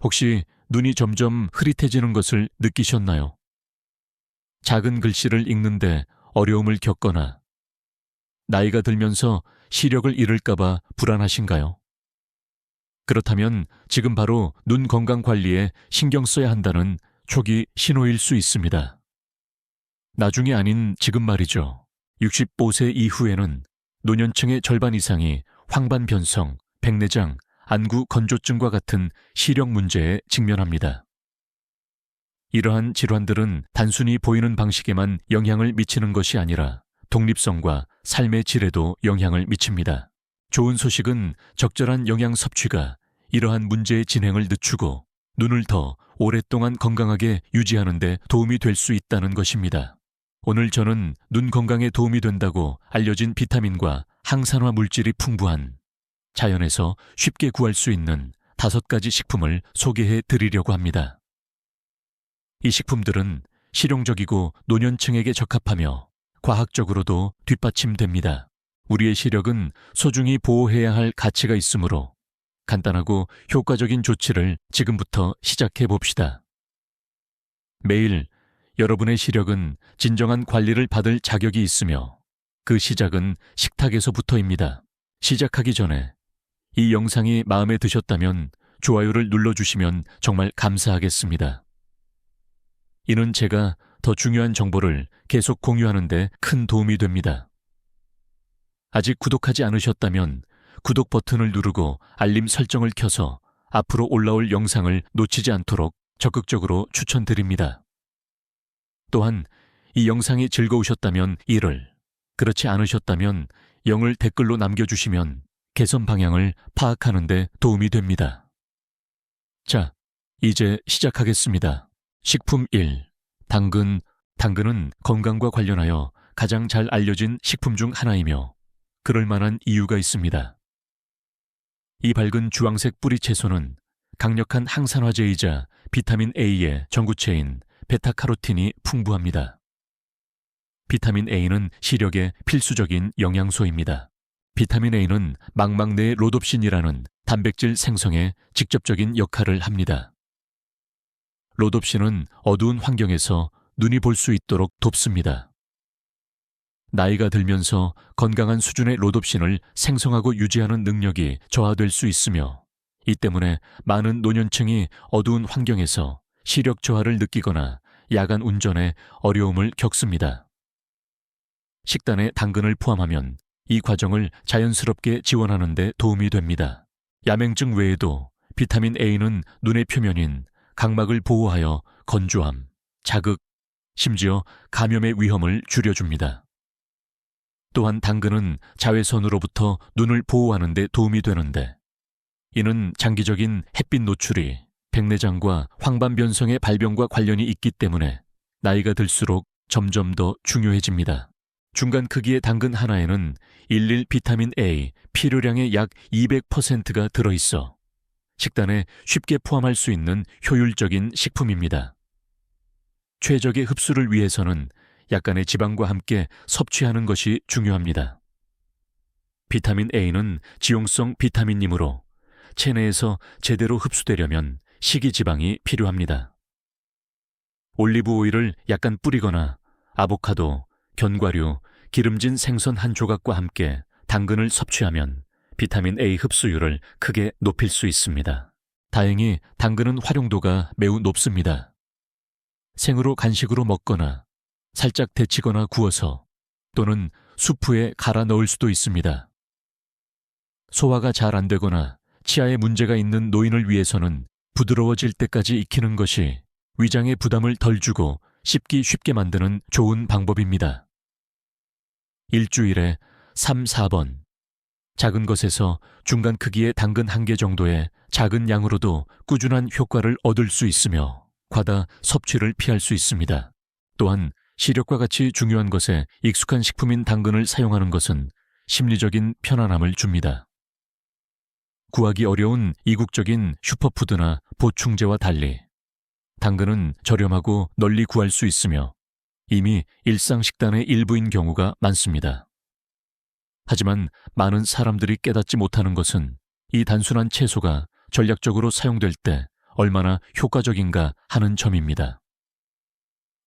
혹시 눈이 점점 흐릿해지는 것을 느끼셨나요? 작은 글씨를 읽는데 어려움을 겪거나 나이가 들면서 시력을 잃을까봐 불안하신가요? 그렇다면 지금 바로 눈 건강 관리에 신경 써야 한다는 초기 신호일 수 있습니다. 나중이 아닌 지금 말이죠. 65세 이후에는 노년층의 절반 이상이 황반변성, 백내장, 안구 건조증과 같은 시력 문제에 직면합니다. 이러한 질환들은 단순히 보이는 방식에만 영향을 미치는 것이 아니라 독립성과 삶의 질에도 영향을 미칩니다. 좋은 소식은 적절한 영양 섭취가 이러한 문제의 진행을 늦추고 눈을 더 오랫동안 건강하게 유지하는 데 도움이 될 수 있다는 것입니다. 오늘 저는 눈 건강에 도움이 된다고 알려진 비타민과 항산화 물질이 풍부한 자연에서 쉽게 구할 수 있는 5가지 식품을 소개해 드리려고 합니다. 이 식품들은 실용적이고 노년층에게 적합하며 과학적으로도 뒷받침됩니다. 우리의 시력은 소중히 보호해야 할 가치가 있으므로 간단하고 효과적인 조치를 지금부터 시작해 봅시다. 매일 여러분의 시력은 진정한 관리를 받을 자격이 있으며 그 시작은 식탁에서부터입니다. 시작하기 전에 이 영상이 마음에 드셨다면 좋아요를 눌러주시면 정말 감사하겠습니다. 이는 제가 더 중요한 정보를 계속 공유하는 데 큰 도움이 됩니다. 아직 구독하지 않으셨다면 구독 버튼을 누르고 알림 설정을 켜서 앞으로 올라올 영상을 놓치지 않도록 적극적으로 추천드립니다. 또한 이 영상이 즐거우셨다면 1을, 그렇지 않으셨다면 0을 댓글로 남겨주시면 개선 방향을 파악하는 데 도움이 됩니다. 자, 이제 시작하겠습니다. 식품 1. 당근. 당근은 건강과 관련하여 가장 잘 알려진 식품 중 하나이며 그럴 만한 이유가 있습니다. 이 밝은 주황색 뿌리 채소는 강력한 항산화제이자 비타민 A의 전구체인 베타카로틴이 풍부합니다. 비타민 A는 시력에 필수적인 영양소입니다. 비타민 A는 망막 내 로놉신이라는 단백질 생성에 직접적인 역할을 합니다. 로놉신은 어두운 환경에서 눈이 볼 수 있도록 돕습니다. 나이가 들면서 건강한 수준의 로놉신을 생성하고 유지하는 능력이 저하될 수 있으며 이 때문에 많은 노년층이 어두운 환경에서 시력 저하를 느끼거나 야간 운전에 어려움을 겪습니다. 식단에 당근을 포함하면 이 과정을 자연스럽게 지원하는 데 도움이 됩니다. 야맹증 외에도 비타민 A는 눈의 표면인 각막을 보호하여 건조함, 자극, 심지어 감염의 위험을 줄여줍니다. 또한 당근은 자외선으로부터 눈을 보호하는 데 도움이 되는데 이는 장기적인 햇빛 노출이 백내장과 황반변성의 발병과 관련이 있기 때문에 나이가 들수록 점점 더 중요해집니다. 중간 크기의 당근 하나에는 일일 비타민 A 필요량의 약 200%가 들어있어 식단에 쉽게 포함할 수 있는 효율적인 식품입니다. 최적의 흡수를 위해서는 약간의 지방과 함께 섭취하는 것이 중요합니다. 비타민 A는 지용성 비타민이므로 체내에서 제대로 흡수되려면 식이지방이 필요합니다. 올리브 오일을 약간 뿌리거나 아보카도, 견과류, 기름진 생선 한 조각과 함께 당근을 섭취하면 비타민 A 흡수율을 크게 높일 수 있습니다. 다행히 당근은 활용도가 매우 높습니다. 생으로 간식으로 먹거나 살짝 데치거나 구워서 또는 수프에 갈아 넣을 수도 있습니다. 소화가 잘 안 되거나 치아에 문제가 있는 노인을 위해서는 부드러워질 때까지 익히는 것이 위장에 부담을 덜 주고 씹기 쉽게 만드는 좋은 방법입니다. 일주일에 3, 4번 작은 것에서 중간 크기의 당근 1개 정도의 작은 양으로도 꾸준한 효과를 얻을 수 있으며 과다 섭취를 피할 수 있습니다. 또한 시력과 같이 중요한 것에 익숙한 식품인 당근을 사용하는 것은 심리적인 편안함을 줍니다. 구하기 어려운 이국적인 슈퍼푸드나 보충제와 달리 당근은 저렴하고 널리 구할 수 있으며 이미 일상 식단의 일부인 경우가 많습니다. 하지만 많은 사람들이 깨닫지 못하는 것은 이 단순한 채소가 전략적으로 사용될 때 얼마나 효과적인가 하는 점입니다.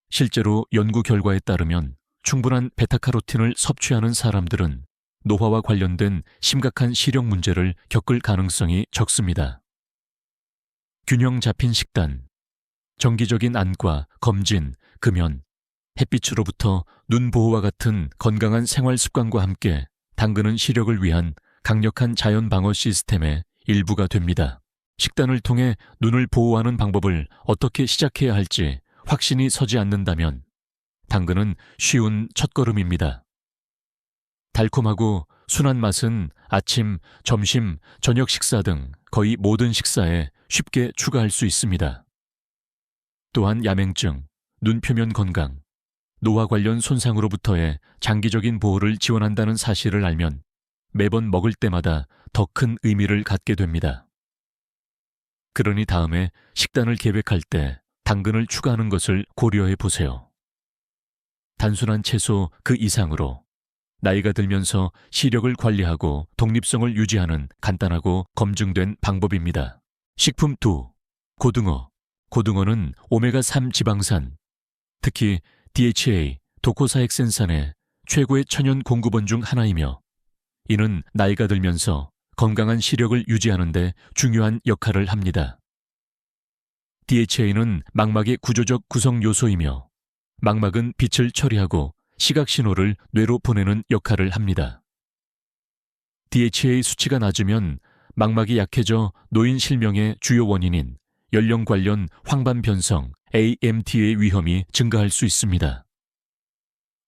실제로 연구 결과에 따르면 충분한 베타카로틴을 섭취하는 사람들은 노화와 관련된 심각한 시력 문제를 겪을 가능성이 적습니다. 균형 잡힌 식단, 정기적인 안과, 검진, 금연, 햇빛으로부터 눈 보호와 같은 건강한 생활 습관과 함께 당근은 시력을 위한 강력한 자연 방어 시스템의 일부가 됩니다. 식단을 통해 눈을 보호하는 방법을 어떻게 시작해야 할지 확신이 서지 않는다면 당근은 쉬운 첫걸음입니다. 달콤하고 순한 맛은 아침, 점심, 저녁 식사 등 거의 모든 식사에 쉽게 추가할 수 있습니다. 또한 야맹증, 눈 표면 건강, 노화 관련 손상으로부터의 장기적인 보호를 지원한다는 사실을 알면 매번 먹을 때마다 더 큰 의미를 갖게 됩니다. 그러니 다음에 식단을 계획할 때 당근을 추가하는 것을 고려해 보세요. 단순한 채소 그 이상으로 나이가 들면서 시력을 관리하고 독립성을 유지하는 간단하고 검증된 방법입니다. 식품 2. 고등어. 고등어는 오메가3 지방산, 특히 DHA, 도코사헥센산의 최고의 천연 공급원 중 하나이며 이는 나이가 들면서 건강한 시력을 유지하는 데 중요한 역할을 합니다. DHA는 망막의 구조적 구성 요소이며 망막은 빛을 처리하고 시각 신호를 뇌로 보내는 역할을 합니다. DHA 수치가 낮으면 망막이 약해져 노인 실명의 주요 원인인 연령 관련 황반 변성 AMD의 위험이 증가할 수 있습니다.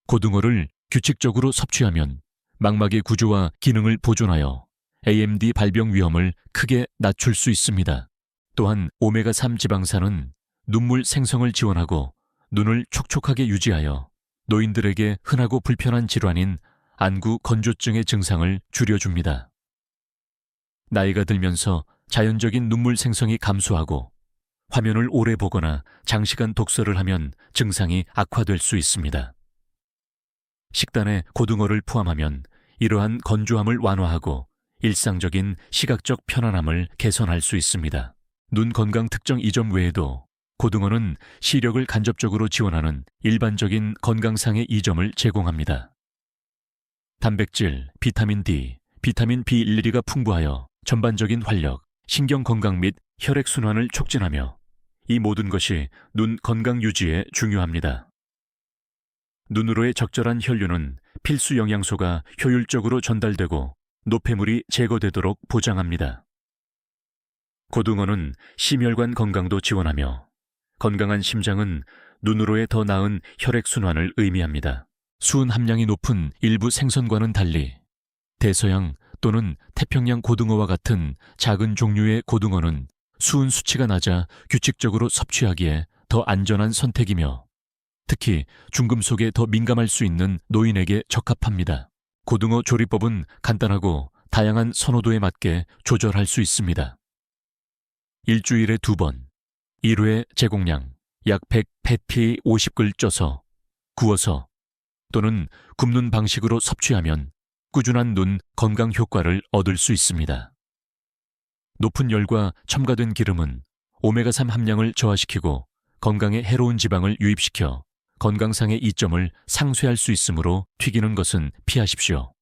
고등어를 규칙적으로 섭취하면 망막의 구조와 기능을 보존하여 AMD 발병 위험을 크게 낮출 수 있습니다. 또한 오메가3 지방산은 눈물 생성을 지원하고 눈을 촉촉하게 유지하여 노인들에게 흔하고 불편한 질환인 안구 건조증의 증상을 줄여줍니다. 나이가 들면서 자연적인 눈물 생성이 감소하고 화면을 오래 보거나 장시간 독서를 하면 증상이 악화될 수 있습니다. 식단에 고등어를 포함하면 이러한 건조함을 완화하고 일상적인 시각적 편안함을 개선할 수 있습니다. 눈 건강 특정 이점 외에도 고등어는 시력을 간접적으로 지원하는 일반적인 건강상의 이점을 제공합니다. 단백질, 비타민 D, 비타민 B12가 풍부하여 전반적인 활력, 신경 건강 및 혈액순환을 촉진하며 이 모든 것이 눈 건강 유지에 중요합니다. 눈으로의 적절한 혈류는 필수 영양소가 효율적으로 전달되고 노폐물이 제거되도록 보장합니다. 고등어는 심혈관 건강도 지원하며 건강한 심장은 눈으로의 더 나은 혈액순환을 의미합니다. 수은 함량이 높은 일부 생선과는 달리 대서양 또는 태평양 고등어와 같은 작은 종류의 고등어는 수은 수치가 낮아 규칙적으로 섭취하기에 더 안전한 선택이며 특히 중금속에 더 민감할 수 있는 노인에게 적합합니다. 고등어 조리법은 간단하고 다양한 선호도에 맞게 조절할 수 있습니다. 일주일에 2번, 1회 제공량 약 100ppm 50글 쪄서 구워서 또는 굽는 방식으로 섭취하면 꾸준한 눈 건강 효과를 얻을 수 있습니다. 높은 열과 첨가된 기름은 오메가3 함량을 저하시키고 건강에 해로운 지방을 유입시켜 건강상의 이점을 상쇄할 수 있으므로 튀기는 것은 피하십시오.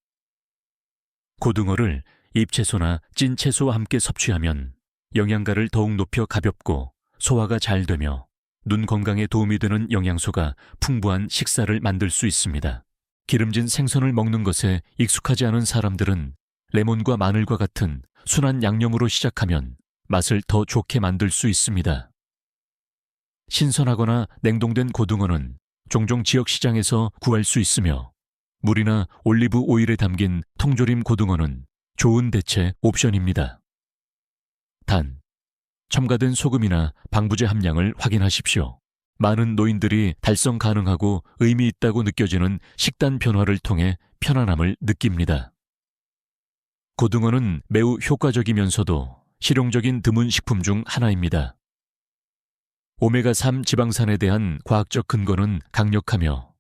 고등어를 잎채소나 찐 채소와 함께 섭취하면 영양가를 더욱 높여 가볍고 소화가 잘 되며 눈 건강에 도움이 되는 영양소가 풍부한 식사를 만들 수 있습니다. 기름진 생선을 먹는 것에 익숙하지 않은 사람들은 레몬과 마늘과 같은 순한 양념으로 시작하면 맛을 더 좋게 만들 수 있습니다. 신선하거나 냉동된 고등어는 종종 지역 시장에서 구할 수 있으며 물이나 올리브 오일에 담긴 통조림 고등어는 좋은 대체 옵션입니다. 단, 첨가된 소금이나 방부제 함량을 확인하십시오. 많은 노인들이 달성 가능하고 의미 있다고 느껴지는 식단 변화를 통해 편안함을 느낍니다. 고등어는 매우 효과적이면서도 실용적인 드문 식품 중 하나입니다. 오메가3 지방산에 대한 과학적 근거는 강력하며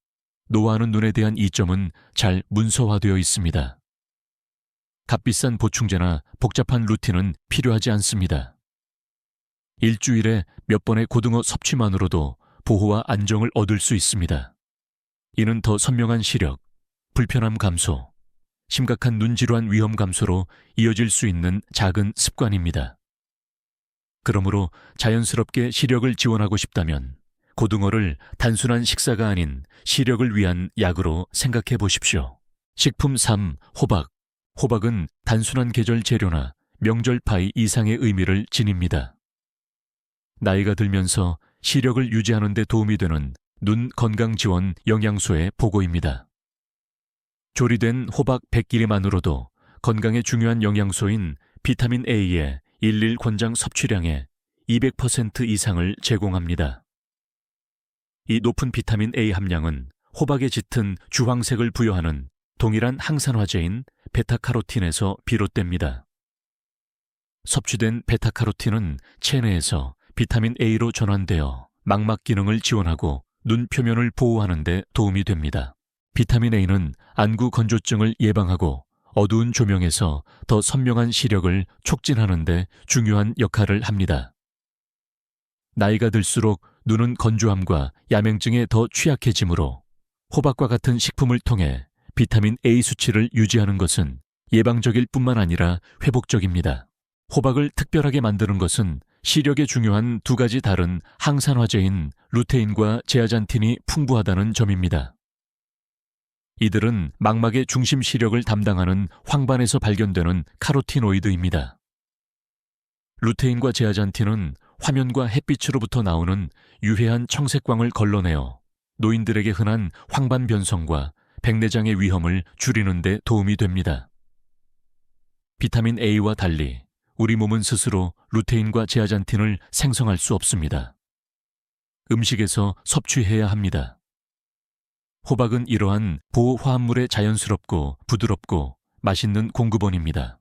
노화하는 눈에 대한 이점은 잘 문서화되어 있습니다. 값비싼 보충제나 복잡한 루틴은 필요하지 않습니다. 일주일에 몇 번의 고등어 섭취만으로도 보호와 안정을 얻을 수 있습니다. 이는 더 선명한 시력, 불편함 감소, 심각한 눈질환 위험 감소로 이어질 수 있는 작은 습관입니다. 그러므로 자연스럽게 시력을 지원하고 싶다면 고등어를 단순한 식사가 아닌 시력을 위한 약으로 생각해 보십시오. 식품 3. 호박. 호박은 단순한 계절 재료나 명절 파이 이상의 의미를 지닙니다. 나이가 들면서 시력을 유지하는 데 도움이 되는 눈 건강 지원 영양소의 보고입니다. 조리된 호박 100g만으로도 건강에 중요한 영양소인 비타민 A의 일일 권장 섭취량의 200% 이상을 제공합니다. 이 높은 비타민 A 함량은 호박에 짙은 주황색을 부여하는 동일한 항산화제인 베타카로틴에서 비롯됩니다. 섭취된 베타카로틴은 체내에서 비타민 A로 전환되어 망막 기능을 지원하고 눈 표면을 보호하는 데 도움이 됩니다. 비타민 A는 안구 건조증을 예방하고 어두운 조명에서 더 선명한 시력을 촉진하는 데 중요한 역할을 합니다. 나이가 들수록 눈은 건조함과 야맹증에 더 취약해지므로 호박과 같은 식품을 통해 비타민 A 수치를 유지하는 것은 예방적일 뿐만 아니라 회복적입니다. 호박을 특별하게 만드는 것은 시력에 중요한 두 가지 다른 항산화제인 루테인과 제아잔틴이 풍부하다는 점입니다. 이들은 망막의 중심 시력을 담당하는 황반에서 발견되는 카로티노이드입니다. 루테인과 제아잔틴은 화면과 햇빛으로부터 나오는 유해한 청색광을 걸러내어 노인들에게 흔한 황반 변성과 백내장의 위험을 줄이는 데 도움이 됩니다. 비타민 A와 달리 우리 몸은 스스로 루테인과 제아잔틴을 생성할 수 없습니다. 음식에서 섭취해야 합니다. 호박은 이러한 보호화합물의 자연스럽고 부드럽고 맛있는 공급원입니다.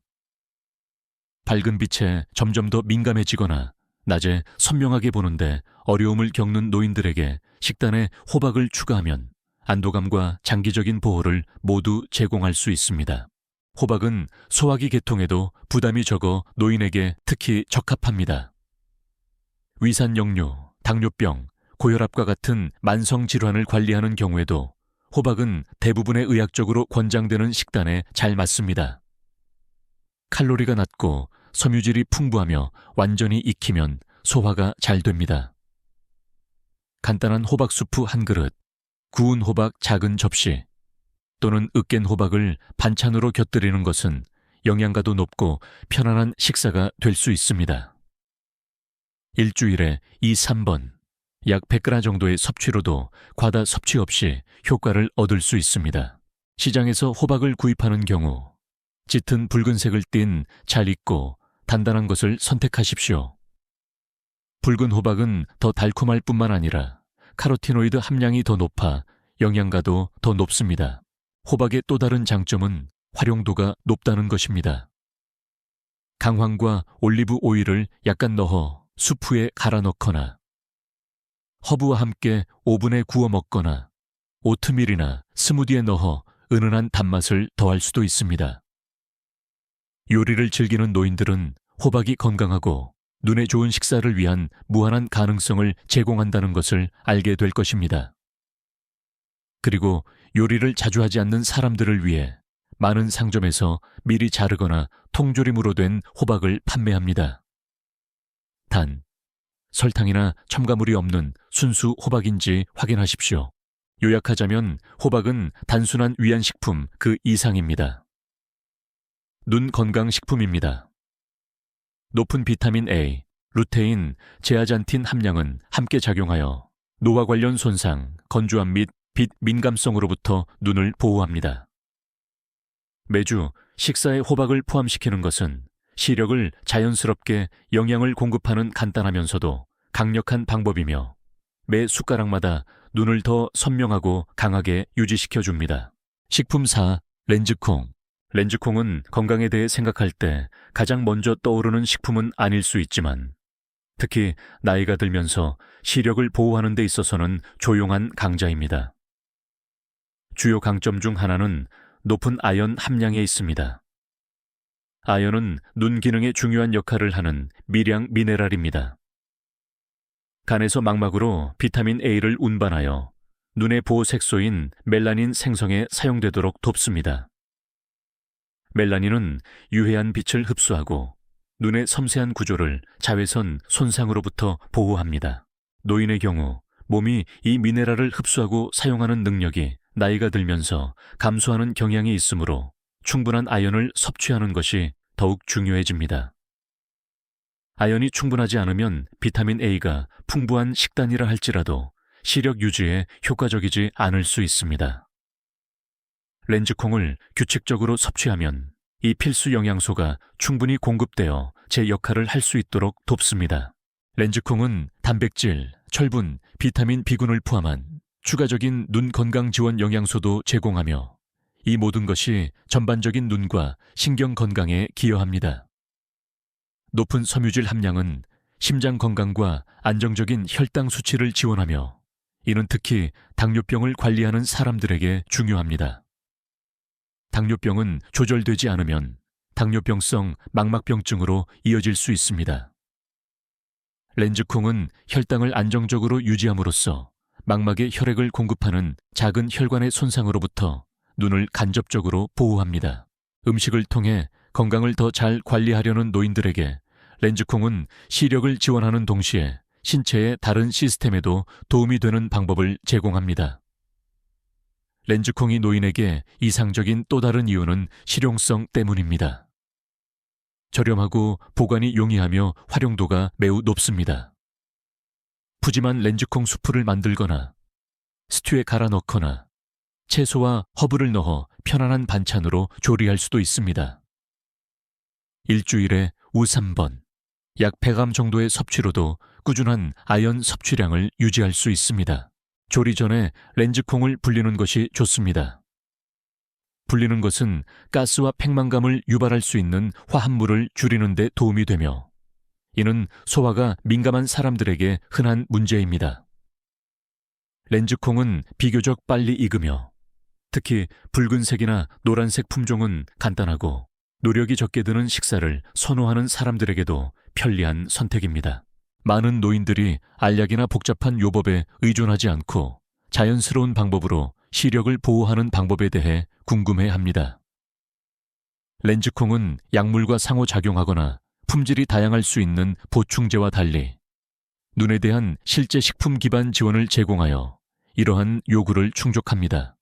밝은 빛에 점점 더 민감해지거나 낮에 선명하게 보는데 어려움을 겪는 노인들에게 식단에 호박을 추가하면 안도감과 장기적인 보호를 모두 제공할 수 있습니다. 호박은 소화기 계통에도 부담이 적어 노인에게 특히 적합합니다. 위산역류, 당뇨병, 고혈압과 같은 만성 질환을 관리하는 경우에도 호박은 대부분의 의학적으로 권장되는 식단에 잘 맞습니다. 칼로리가 낮고 섬유질이 풍부하며 완전히 익히면 소화가 잘 됩니다. 간단한 호박 수프 한 그릇, 구운 호박 작은 접시, 또는 으깬 호박을 반찬으로 곁들이는 것은 영양가도 높고 편안한 식사가 될 수 있습니다. 일주일에 2~3번, 약 100g 정도의 섭취로도 과다 섭취 없이 효과를 얻을 수 있습니다. 시장에서 호박을 구입하는 경우 짙은 붉은색을 띤 잘 익고 단단한 것을 선택하십시오. 붉은 호박은 더 달콤할 뿐만 아니라 카로티노이드 함량이 더 높아 영양가도 더 높습니다. 호박의 또 다른 장점은 활용도가 높다는 것입니다. 강황과 올리브 오일을 약간 넣어 수프에 갈아 넣거나 허브와 함께 오븐에 구워 먹거나 오트밀이나 스무디에 넣어 은은한 단맛을 더할 수도 있습니다. 요리를 즐기는 노인들은 호박이 건강하고 눈에 좋은 식사를 위한 무한한 가능성을 제공한다는 것을 알게 될 것입니다. 그리고 요리를 자주 하지 않는 사람들을 위해 많은 상점에서 미리 자르거나 통조림으로 된 호박을 판매합니다. 단, 설탕이나 첨가물이 없는 순수 호박인지 확인하십시오. 요약하자면 호박은 단순한 위안식품 그 이상입니다. 눈 건강식품입니다. 높은 비타민 A, 루테인, 제아잔틴 함량은 함께 작용하여 노화 관련 손상, 건조함 및 빛 민감성으로부터 눈을 보호합니다. 매주 식사에 호박을 포함시키는 것은 시력을 자연스럽게 영양을 공급하는 간단하면서도 강력한 방법이며 매 숟가락마다 눈을 더 선명하고 강하게 유지시켜줍니다. 식품 4. 렌즈콩. 렌즈콩은 건강에 대해 생각할 때 가장 먼저 떠오르는 식품은 아닐 수 있지만 특히 나이가 들면서 시력을 보호하는 데 있어서는 조용한 강자입니다. 주요 강점 중 하나는 높은 아연 함량에 있습니다. 아연은 눈 기능에 중요한 역할을 하는 미량 미네랄입니다. 간에서 망막으로 비타민 A를 운반하여 눈의 보호색소인 멜라닌 생성에 사용되도록 돕습니다. 멜라닌은 유해한 빛을 흡수하고 눈의 섬세한 구조를 자외선 손상으로부터 보호합니다. 노인의 경우 몸이 이 미네랄을 흡수하고 사용하는 능력이 나이가 들면서 감소하는 경향이 있으므로 충분한 아연을 섭취하는 것이 더욱 중요해집니다. 아연이 충분하지 않으면 비타민 A가 풍부한 식단이라 할지라도 시력 유지에 효과적이지 않을 수 있습니다. 렌즈콩을 규칙적으로 섭취하면 이 필수 영양소가 충분히 공급되어 제 역할을 할 수 있도록 돕습니다. 렌즈콩은 단백질, 철분, 비타민 B군을 포함한 추가적인 눈 건강 지원 영양소도 제공하며 이 모든 것이 전반적인 눈과 신경 건강에 기여합니다. 높은 섬유질 함량은 심장 건강과 안정적인 혈당 수치를 지원하며 이는 특히 당뇨병을 관리하는 사람들에게 중요합니다. 당뇨병은 조절되지 않으면 당뇨병성 망막병증으로 이어질 수 있습니다. 렌즈콩은 혈당을 안정적으로 유지함으로써 망막에 혈액을 공급하는 작은 혈관의 손상으로부터 눈을 간접적으로 보호합니다. 음식을 통해 건강을 더 잘 관리하려는 노인들에게 렌즈콩은 시력을 지원하는 동시에 신체의 다른 시스템에도 도움이 되는 방법을 제공합니다. 렌즈콩이 노인에게 이상적인 또 다른 이유는 실용성 때문입니다. 저렴하고 보관이 용이하며 활용도가 매우 높습니다. 푸짐한 렌즈콩 수프를 만들거나 스튜에 갈아 넣거나 채소와 허브를 넣어 편안한 반찬으로 조리할 수도 있습니다. 일주일에 우 3번, 약 100g 정도의 섭취로도 꾸준한 아연 섭취량을 유지할 수 있습니다. 조리 전에 렌즈콩을 불리는 것이 좋습니다. 불리는 것은 가스와 팽만감을 유발할 수 있는 화합물을 줄이는 데 도움이 되며 이는 소화가 민감한 사람들에게 흔한 문제입니다. 렌즈콩은 비교적 빨리 익으며 특히 붉은색이나 노란색 품종은 간단하고 노력이 적게 드는 식사를 선호하는 사람들에게도 편리한 선택입니다. 많은 노인들이 알약이나 복잡한 요법에 의존하지 않고 자연스러운 방법으로 시력을 보호하는 방법에 대해 궁금해합니다. 렌즈콩은 약물과 상호작용하거나 품질이 다양할 수 있는 보충제와 달리 눈에 대한 실제 식품 기반 지원을 제공하여 이러한 요구를 충족합니다.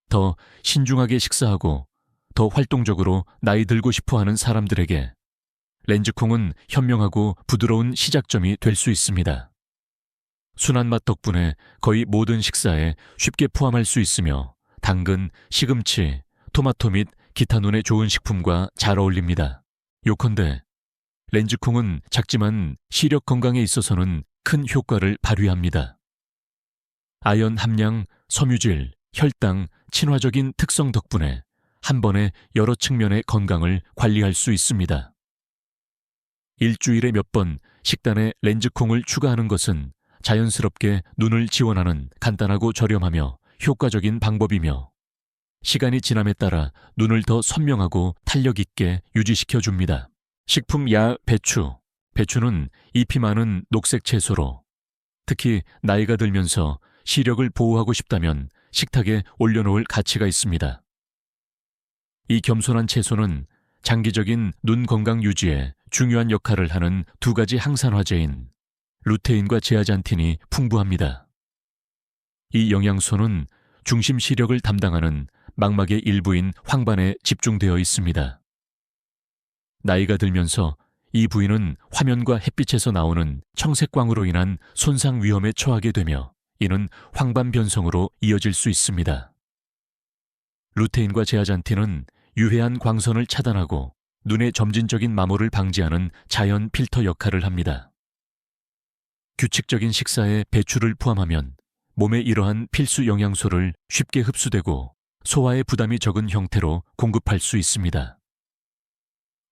더 신중하게 식사하고 더 활동적으로 나이 들고 싶어하는 사람들에게 렌즈콩은 현명하고 부드러운 시작점이 될 수 있습니다. 순한 맛 덕분에 거의 모든 식사에 쉽게 포함할 수 있으며 당근, 시금치, 토마토 및 기타 눈에 좋은 식품과 잘 어울립니다. 요컨대 렌즈콩은 작지만 시력 건강에 있어서는 큰 효과를 발휘합니다. 아연 함량, 섬유질, 혈당, 친화적인 특성 덕분에 한 번에 여러 측면의 건강을 관리할 수 있습니다. 일주일에 몇 번 식단에 렌즈콩을 추가하는 것은 자연스럽게 눈을 지원하는 간단하고 저렴하며 효과적인 방법이며 시간이 지남에 따라 눈을 더 선명하고 탄력 있게 유지시켜 줍니다. 식품 야 배추. 배추는 잎이 많은 녹색 채소로 특히 나이가 들면서 시력을 보호하고 싶다면 식탁에 올려놓을 가치가 있습니다. 이 겸손한 채소는 장기적인 눈 건강 유지에 중요한 역할을 하는 두 가지 항산화제인 루테인과 제아잔틴이 풍부합니다. 이 영양소는 중심 시력을 담당하는 망막의 일부인 황반에 집중되어 있습니다. 나이가 들면서 이 부위는 화면과 햇빛에서 나오는 청색광으로 인한 손상 위험에 처하게 되며 이는 황반 변성으로 이어질 수 있습니다. 루테인과 제아잔틴은 유해한 광선을 차단하고 눈의 점진적인 마모를 방지하는 자연 필터 역할을 합니다. 규칙적인 식사에 배추를 포함하면 몸에 이러한 필수 영양소를 쉽게 흡수되고 소화에 부담이 적은 형태로 공급할 수 있습니다.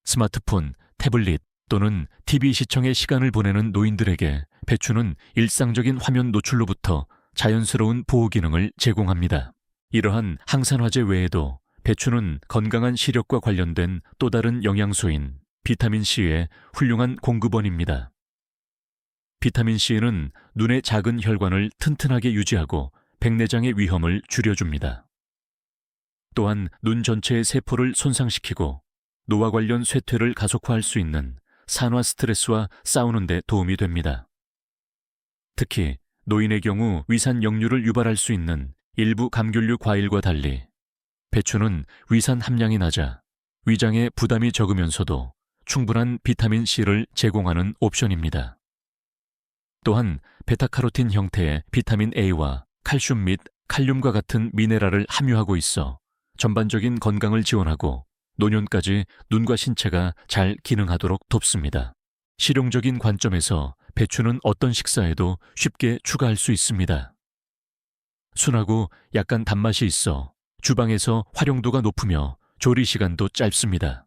스마트폰, 태블릿 또는 TV 시청에 시간을 보내는 노인들에게 배추는 일상적인 화면 노출로부터 자연스러운 보호 기능을 제공합니다. 이러한 항산화제 외에도 배추는 건강한 시력과 관련된 또 다른 영양소인 비타민 C의 훌륭한 공급원입니다. 비타민C는 눈의 작은 혈관을 튼튼하게 유지하고 백내장의 위험을 줄여줍니다. 또한 눈 전체의 세포를 손상시키고 노화 관련 쇠퇴를 가속화할 수 있는 산화 스트레스와 싸우는 데 도움이 됩니다. 특히 노인의 경우 위산 역류를 유발할 수 있는 일부 감귤류 과일과 달리 배추는 위산 함량이 낮아 위장에 부담이 적으면서도 충분한 비타민C를 제공하는 옵션입니다. 또한 베타카로틴 형태의 비타민 A와 칼슘 및 칼륨과 같은 미네랄을 함유하고 있어 전반적인 건강을 지원하고 노년까지 눈과 신체가 잘 기능하도록 돕습니다. 실용적인 관점에서 배추는 어떤 식사에도 쉽게 추가할 수 있습니다. 순하고 약간 단맛이 있어 주방에서 활용도가 높으며 조리 시간도 짧습니다.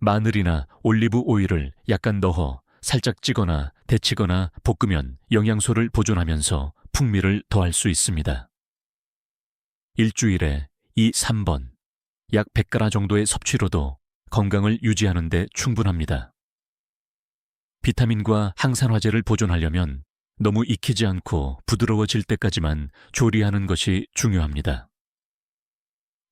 마늘이나 올리브 오일을 약간 넣어 살짝 찌거나 데치거나 볶으면 영양소를 보존하면서 풍미를 더할 수 있습니다. 일주일에 2-3번, 약 100g 정도의 섭취로도 건강을 유지하는 데 충분합니다. 비타민과 항산화제를 보존하려면 너무 익히지 않고 부드러워질 때까지만 조리하는 것이 중요합니다.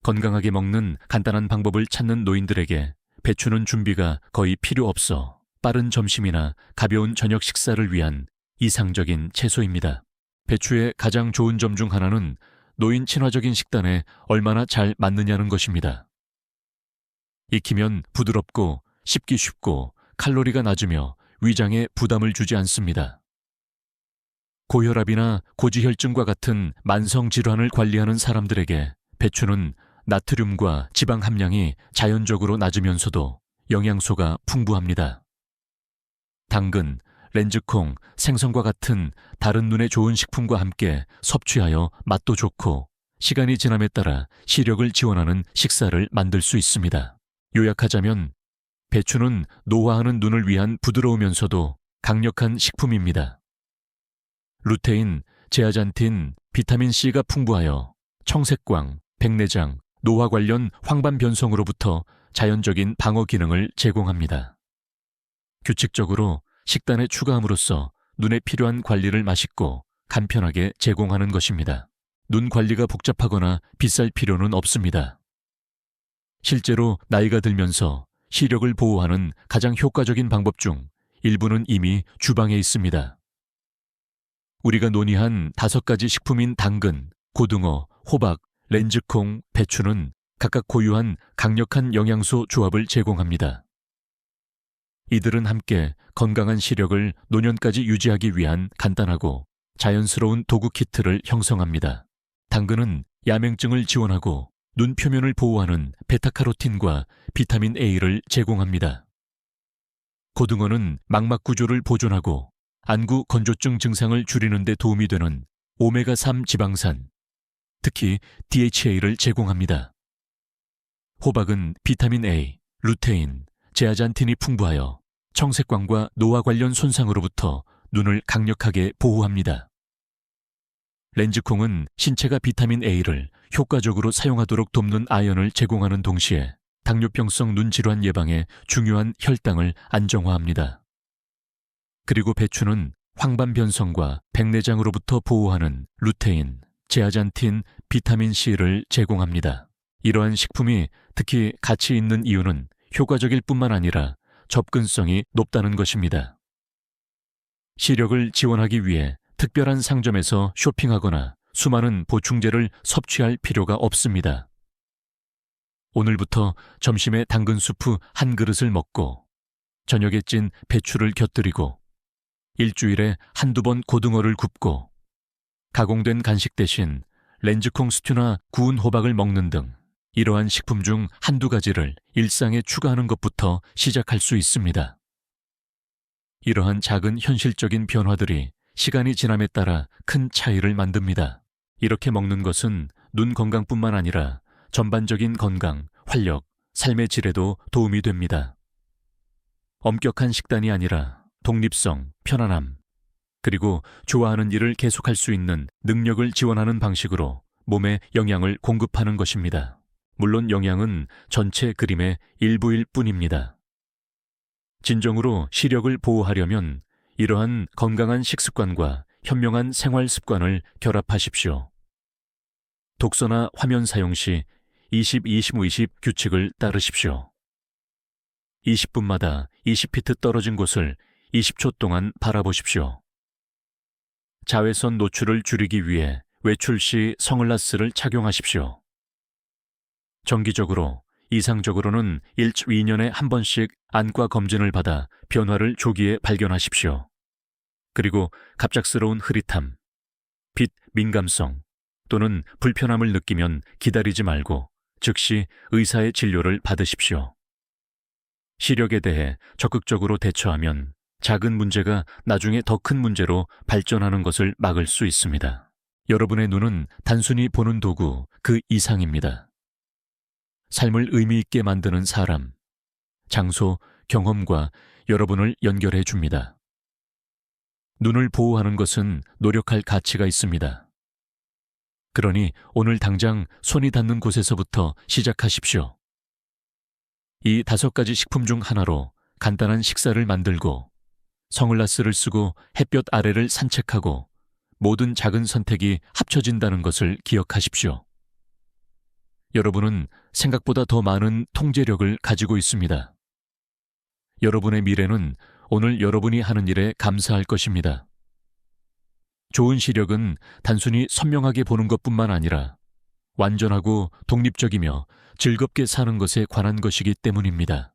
건강하게 먹는 간단한 방법을 찾는 노인들에게 배추는 준비가 거의 필요 없어 빠른 점심이나 가벼운 저녁 식사를 위한 이상적인 채소입니다. 배추의 가장 좋은 점 중 하나는 노인 친화적인 식단에 얼마나 잘 맞느냐는 것입니다. 익히면 부드럽고 씹기 쉽고 칼로리가 낮으며 위장에 부담을 주지 않습니다. 고혈압이나 고지혈증과 같은 만성 질환을 관리하는 사람들에게 배추는 나트륨과 지방 함량이 자연적으로 낮으면서도 영양소가 풍부합니다. 당근, 렌즈콩, 생선과 같은 다른 눈에 좋은 식품과 함께 섭취하여 맛도 좋고 시간이 지남에 따라 시력을 지원하는 식사를 만들 수 있습니다. 요약하자면 배추는 노화하는 눈을 위한 부드러우면서도 강력한 식품입니다. 루테인, 제아잔틴, 비타민C가 풍부하여 청색광, 백내장, 노화 관련 황반 변성으로부터 자연적인 방어 기능을 제공합니다. 규칙적으로 식단에 추가함으로써 눈에 필요한 관리를 맛있고 간편하게 제공하는 것입니다. 눈 관리가 복잡하거나 비쌀 필요는 없습니다. 실제로 나이가 들면서 시력을 보호하는 가장 효과적인 방법 중 일부는 이미 주방에 있습니다. 우리가 논의한 5가지 식품인 당근, 고등어, 호박, 렌즈콩, 배추는 각각 고유한 강력한 영양소 조합을 제공합니다. 이들은 함께 건강한 시력을 노년까지 유지하기 위한 간단하고 자연스러운 도구 키트를 형성합니다. 당근은 야맹증을 지원하고 눈 표면을 보호하는 베타카로틴과 비타민 A를 제공합니다. 고등어는 망막 구조를 보존하고 안구 건조증 증상을 줄이는 데 도움이 되는 오메가3 지방산, 특히 DHA를 제공합니다. 호박은 비타민 A, 루테인, 제아잔틴이 풍부하여 청색광과 노화 관련 손상으로부터 눈을 강력하게 보호합니다. 렌즈콩은 신체가 비타민 A를 효과적으로 사용하도록 돕는 아연을 제공하는 동시에 당뇨병성 눈 질환 예방에 중요한 혈당을 안정화합니다. 그리고 배추는 황반 변성과 백내장으로부터 보호하는 루테인, 제아잔틴, 비타민C를 제공합니다. 이러한 식품이 특히 가치 있는 이유는 효과적일 뿐만 아니라 접근성이 높다는 것입니다. 시력을 지원하기 위해 특별한 상점에서 쇼핑하거나 수많은 보충제를 섭취할 필요가 없습니다. 오늘부터 점심에 당근 수프 한 그릇을 먹고 저녁에 찐 배추를 곁들이고 일주일에 한두 번 고등어를 굽고 가공된 간식 대신 렌즈콩 스튜나 구운 호박을 먹는 등 이러한 식품 중 한두 가지를 일상에 추가하는 것부터 시작할 수 있습니다. 이러한 작은 현실적인 변화들이 시간이 지남에 따라 큰 차이를 만듭니다. 이렇게 먹는 것은 눈 건강뿐만 아니라 전반적인 건강, 활력, 삶의 질에도 도움이 됩니다. 엄격한 식단이 아니라 독립성, 편안함, 그리고 좋아하는 일을 계속할 수 있는 능력을 지원하는 방식으로 몸에 영양을 공급하는 것입니다. 물론 영양은 전체 그림의 일부일 뿐입니다. 진정으로 시력을 보호하려면 이러한 건강한 식습관과 현명한 생활 습관을 결합하십시오. 독서나 화면 사용 시 20-20-20 규칙을 따르십시오. 20분마다 20피트 떨어진 곳을 20초 동안 바라보십시오. 자외선 노출을 줄이기 위해 외출 시 선글라스를 착용하십시오. 정기적으로, 이상적으로는 2년에 한 번씩 안과 검진을 받아 변화를 조기에 발견하십시오. 그리고 갑작스러운 흐릿함, 빛 민감성 또는 불편함을 느끼면 기다리지 말고 즉시 의사의 진료를 받으십시오. 시력에 대해 적극적으로 대처하면 작은 문제가 나중에 더 큰 문제로 발전하는 것을 막을 수 있습니다. 여러분의 눈은 단순히 보는 도구 그 이상입니다. 삶을 의미 있게 만드는 사람, 장소, 경험과 여러분을 연결해 줍니다. 눈을 보호하는 것은 노력할 가치가 있습니다. 그러니 오늘 당장 손이 닿는 곳에서부터 시작하십시오. 이 5가지 식품 중 하나로 간단한 식사를 만들고 선글라스를 쓰고 햇볕 아래를 산책하고 모든 작은 선택이 합쳐진다는 것을 기억하십시오. 여러분은 생각보다 더 많은 통제력을 가지고 있습니다. 여러분의 미래는 오늘 여러분이 하는 일에 감사할 것입니다. 좋은 시력은 단순히 선명하게 보는 것뿐만 아니라 완전하고 독립적이며 즐겁게 사는 것에 관한 것이기 때문입니다.